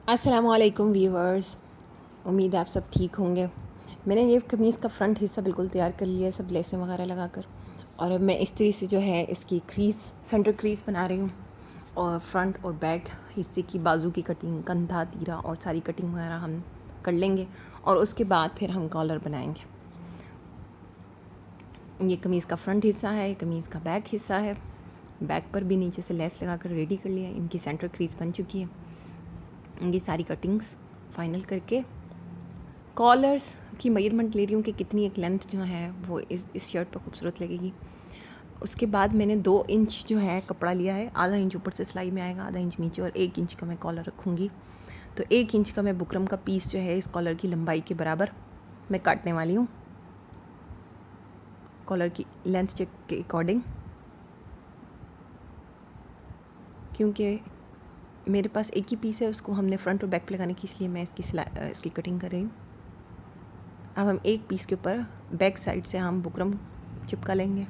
अस्सलामुअलैकुम व्यूअर्स, उम्मीद है आप सब ठीक होंगे। मैंने ये कमीज़ का फ्रंट हिस्सा बिल्कुल तैयार कर लिया है, सब लेसें वगैरह लगाकर। और अब मैं इस तरह से जो है इसकी क्रीज़, सेंटर क्रीज़ बना रही हूँ। और फ्रंट और बैक हिस्से की बाजू की कटिंग, कंधा, तीरा और सारी कटिंग वगैरह हम कर लेंगे। और उसके बाद फिर हम कॉलर बनाएंगे। ये कमीज़ का फ्रंट हिस्सा है, ये कमीज़ का बैक हिस्सा है। बैक पर भी नीचे से लेस लगा कर रेडी कर लिया। इनकी सेंटर क्रीज़ बन चुकी है। इनकी सारी कटिंग्स फाइनल करके कॉलर्स की मेजरमेंट ले रही हूँ कि कितनी एक लेंथ जो है वो इस शर्ट पर खूबसूरत लगेगी। उसके बाद मैंने 2 इंच जो है कपड़ा लिया है, आधा इंच ऊपर से सिलाई में आएगा, आधा इंच नीचे, और 1 इंच का मैं कॉलर रखूँगी। तो 1 इंच का मैं बुकरम का पीस जो है इस कॉलर की लंबाई के बराबर मैं काटने वाली हूँ, कॉलर की लेंथ चेक के अकॉर्डिंग। क्योंकि मेरे पास एक ही पीस है, उसको हमने फ्रंट और बैक पे लगाने की, इसलिए मैं इसकी कटिंग कर रही हूँ। अब हम एक पीस के ऊपर बैक साइड से हम बुकरम चिपका लेंगे।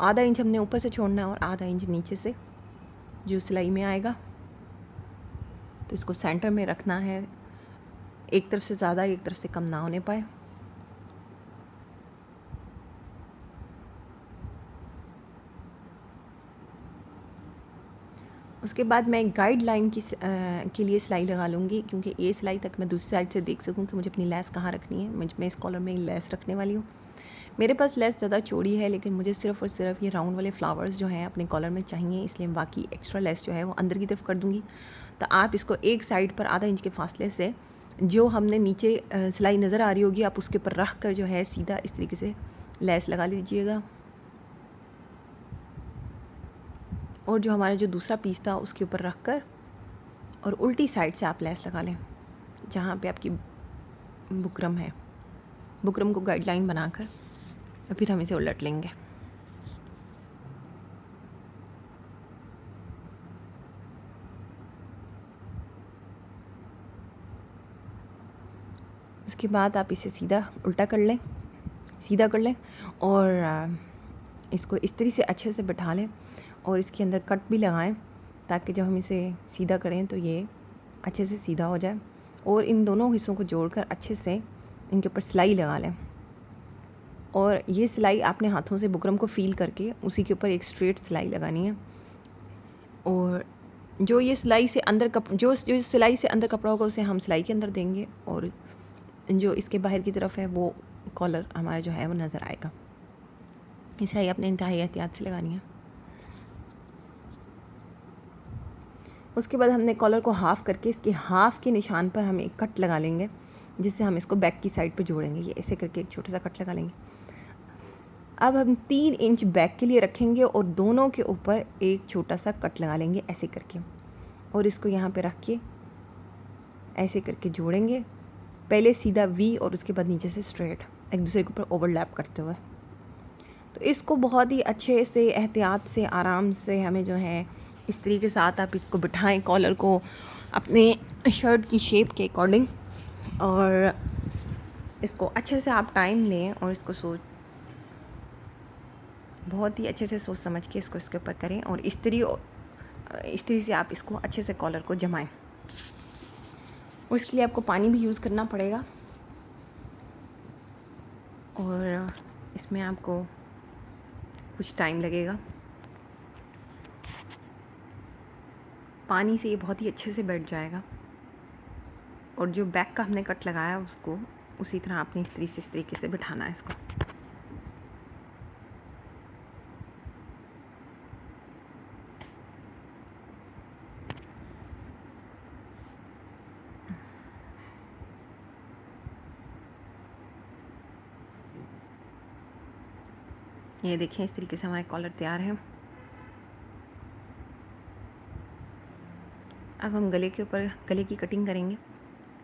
आधा इंच हमने ऊपर से छोड़ना है और आधा इंच नीचे से जो सिलाई में आएगा। तो इसको सेंटर में रखना है, एक तरफ से ज़्यादा एक तरफ से कम ना होने पाए। उसके बाद मैं गाइड लाइन के लिए सिलाई लगा लूँगी, क्योंकि ये सिलाई तक मैं दूसरी साइड से देख सकूँ कि मुझे अपनी लेस कहाँ रखनी है। मैं इस कॉलर में लेस रखने वाली हूँ। मेरे पास लेस ज़्यादा चौड़ी है, लेकिन मुझे सिर्फ़ और सिर्फ ये राउंड वाले फ्लावर्स जो हैं अपने कॉलर में चाहिए, इसलिए बाकी एक्स्ट्रा लेस जो है वो अंदर की तरफ कर दूँगी। तो आप इसको एक साइड पर आधा इंच के फासले से जो हमने नीचे सिलाई नज़र आ रही होगी, आप उसके ऊपर रख कर जो है सीधा इस तरीके से लेस लगा लीजिएगा। और जो हमारा जो दूसरा पीस था उसके ऊपर रख कर और उल्टी साइड से आप लेस लगा लें जहाँ पे आपकी बुकरम है। बुकरम को गाइडलाइन बनाकर और फिर हम इसे उलट लेंगे। उसके बाद आप इसे सीधा उल्टा कर लें, सीधा कर लें और इसको इस तरह से अच्छे से बैठा लें और इसके अंदर कट भी लगाएं, ताकि जब हम इसे सीधा करें तो ये अच्छे से सीधा हो जाए। और इन दोनों हिस्सों को जोड़कर अच्छे से इनके ऊपर सिलाई लगा लें। और ये सिलाई आपने हाथों से बुकरम को फील करके उसी के ऊपर एक स्ट्रेट सिलाई लगानी है। और जो ये सिलाई से अंदर जो सिलाई से अंदर कपड़ा होगा उसे हम सिलाई के अंदर देंगे, और जो इसके बाहर की तरफ है वो कॉलर हमारा जो है वो नज़र आएगा। ये सिलाई अपने इंतहाई एहतियात से लगानी है। उसके बाद हमने कॉलर को हाफ़ करके इसके हाफ़ के निशान पर हम एक कट लगा लेंगे, जिससे हम इसको बैक की साइड पे जोड़ेंगे। ये ऐसे करके एक छोटा सा कट लगा लेंगे। अब हम 3 इंच बैक के लिए रखेंगे और दोनों के ऊपर एक छोटा सा कट लगा लेंगे ऐसे करके, और इसको यहाँ पे रख के ऐसे करके जोड़ेंगे। पहले सीधा वी और उसके बाद नीचे से स्ट्रेट, एक दूसरे के ऊपर ओवरलैप करते हुए। तो इसको बहुत ही अच्छे से एहतियात से आराम से हमें जो है इस तरीके के साथ आप इसको बिठाएं कॉलर को अपने शर्ट की शेप के अकॉर्डिंग, और इसको अच्छे से आप टाइम लें और इसको बहुत ही अच्छे से सोच समझ के इसके ऊपर करें, और इस तरह से आप इसको अच्छे से कॉलर को जमाएं। उसके लिए आपको पानी भी यूज़ करना पड़ेगा, और इसमें आपको कुछ टाइम लगेगा। पानी से ये बहुत ही अच्छे से बैठ जाएगा। और जो बैक का हमने कट लगाया उसको उसी तरह आपने इस तरीके से बिठाना है इसको। ये देखें, इस तरीके से हमारे कॉलर तैयार है। अब हम गले के ऊपर गले की कटिंग करेंगे।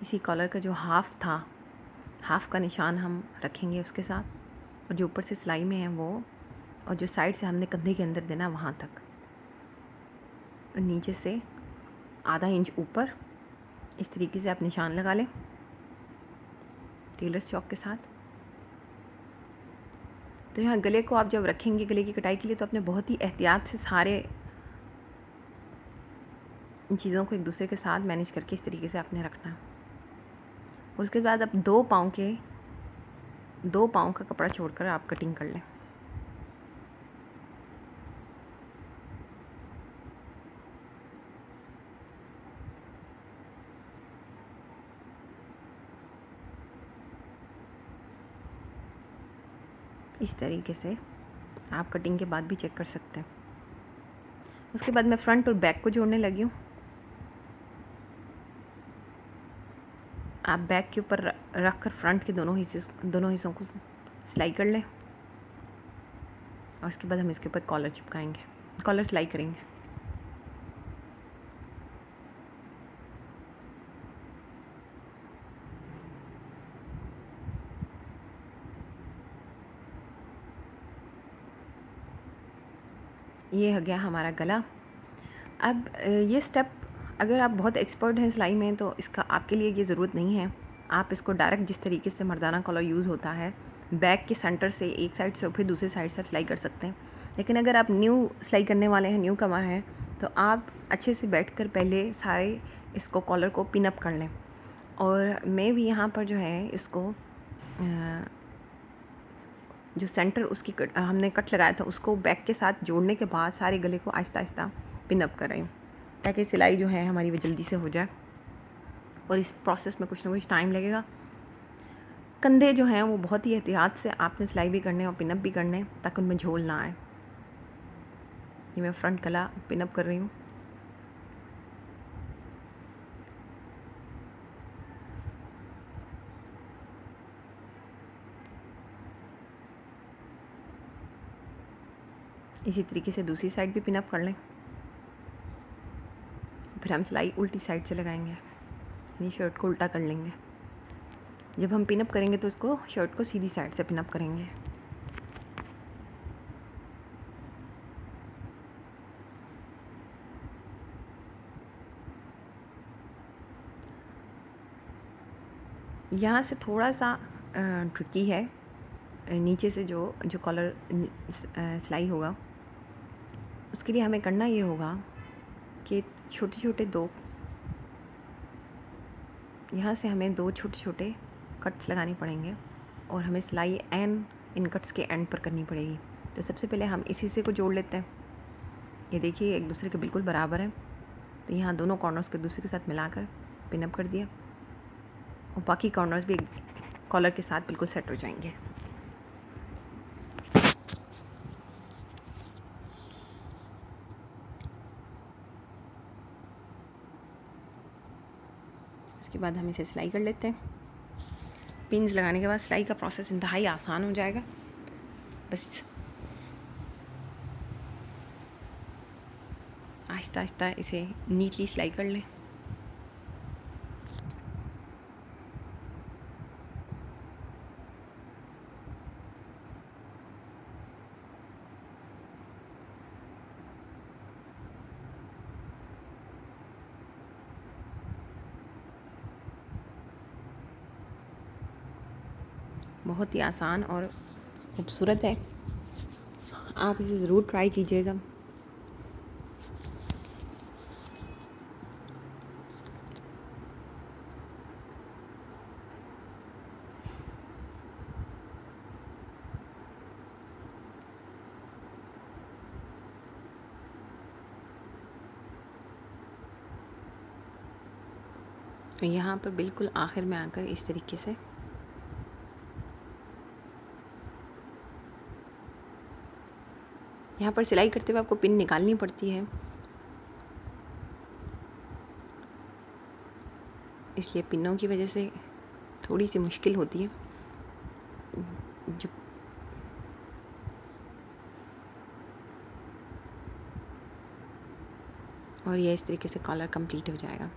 इसी कॉलर का जो हाफ़ था, हाफ़ का निशान हम रखेंगे उसके साथ, और जो ऊपर से सिलाई में है वो, और जो साइड से हमने कंधे के अंदर देना वहाँ तक, और नीचे से आधा इंच ऊपर इस तरीके से आप निशान लगा लें टेलर्स चॉक के साथ। तो यहाँ गले को आप जब रखेंगे गले की कटाई के लिए, तो अपने बहुत ही एहतियात से सारे इन चीज़ों को एक दूसरे के साथ मैनेज करके इस तरीके से आपने रखना है। उसके बाद अब 2 पाँव का कपड़ा छोड़कर आप कटिंग कर लें। इस तरीके से आप कटिंग के बाद भी चेक कर सकते हैं। उसके बाद मैं फ्रंट और बैक को जोड़ने लगी हूँ। आप बैक के ऊपर रख कर फ्रंट के दोनों हिस्सों को सिलाई कर लें और उसके बाद हम इसके ऊपर कॉलर चिपकाएंगे, कॉलर सिलाई करेंगे। ये हो गया हमारा गला। अब ये स्टेप अगर आप बहुत एक्सपर्ट हैं सिलाई में तो इसका आपके लिए ये ज़रूरत नहीं है। आप इसको डायरेक्ट जिस तरीके से मर्दाना कॉलर यूज़ होता है, बैक के सेंटर से एक साइड से फिर दूसरे साइड से सिलाई कर सकते हैं। लेकिन अगर आप न्यू सिलाई करने वाले हैं, न्यू कमर हैं, तो आप अच्छे से बैठकर पहले सारे इसको कॉलर को पिन अप कर लें। और मैं भी यहाँ पर जो है इसको जो सेंटर उसकी हमने कट लगाया था उसको बैक के साथ जोड़ने के बाद सारे गले को आहिस्ता आहिस्ता पिन अप कर रही हूँ, ताकि सिलाई जो है हमारी वो जल्दी से हो जाए। और इस प्रोसेस में कुछ ना कुछ टाइम लगेगा। कंधे जो हैं वो बहुत ही एहतियात से आपने सिलाई भी करने और पिनअप भी करने, ताकि उनमें झोल ना आए। ये मैं फ्रंट गला पिनअप कर रही हूँ। इसी तरीके से दूसरी साइड भी पिनअप कर लें। फिर हम सिलाई उल्टी साइड से लगाएंगे, यानी शर्ट को उल्टा कर लेंगे। जब हम पिनअप करेंगे तो इसको शर्ट को सीधी साइड से पिनअप करेंगे। यहाँ से थोड़ा सा ट्रिकी है, नीचे से जो कॉलर सिलाई होगा उसके लिए हमें करना ये होगा कि छोटे छोटे यहाँ से हमें 2 छोटे छोटे कट्स लगाने पड़ेंगे और हमें सिलाई इन कट्स के एंड पर करनी पड़ेगी। तो सबसे पहले हम इस हिस्से को जोड़ लेते हैं। ये देखिए एक दूसरे के बिल्कुल बराबर है। तो यहाँ दोनों कॉर्नर्स को दूसरे के साथ मिलाकर पिनअप कर दिया और बाकी कॉर्नर्स भी कॉलर के साथ बिल्कुल सेट हो जाएंगे। उसके बाद हम इसे सिलाई कर लेते हैं। पिन्स लगाने के बाद सिलाई का प्रोसेस इंतहाई आसान हो जाएगा। बस आहिस्ता आहिस्ता इसे नीटली सिलाई कर लें। बहुत ही आसान और खूबसूरत है, आप इसे ज़रूर ट्राई कीजिएगा। तो यहाँ पर बिल्कुल आखिर में आकर इस तरीके से यहाँ पर सिलाई करते हुए आपको पिन निकालनी पड़ती है, इसलिए पिनों की वजह से थोड़ी सी मुश्किल होती है। जो और ये इस तरीके से कॉलर कंप्लीट हो जाएगा।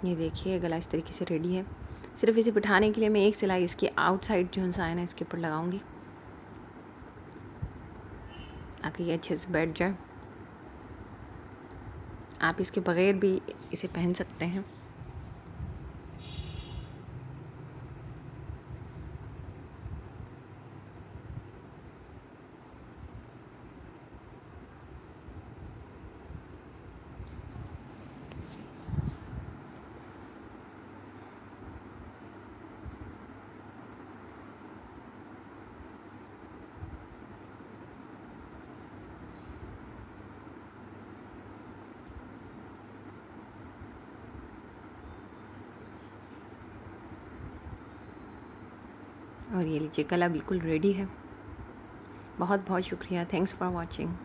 ये देखिए गला इस तरीके से रेडी है। सिर्फ इसे बिठाने के लिए मैं एक सिलाई इसकी आउटसाइड जो है ना इसके ऊपर लगाऊंगी, ताकि ये अच्छे से बैठ जाए। आप इसके बगैर भी इसे पहन सकते हैं। और ये लीजिए, गला बिल्कुल रेडी है। बहुत बहुत शुक्रिया। Thanks for watching.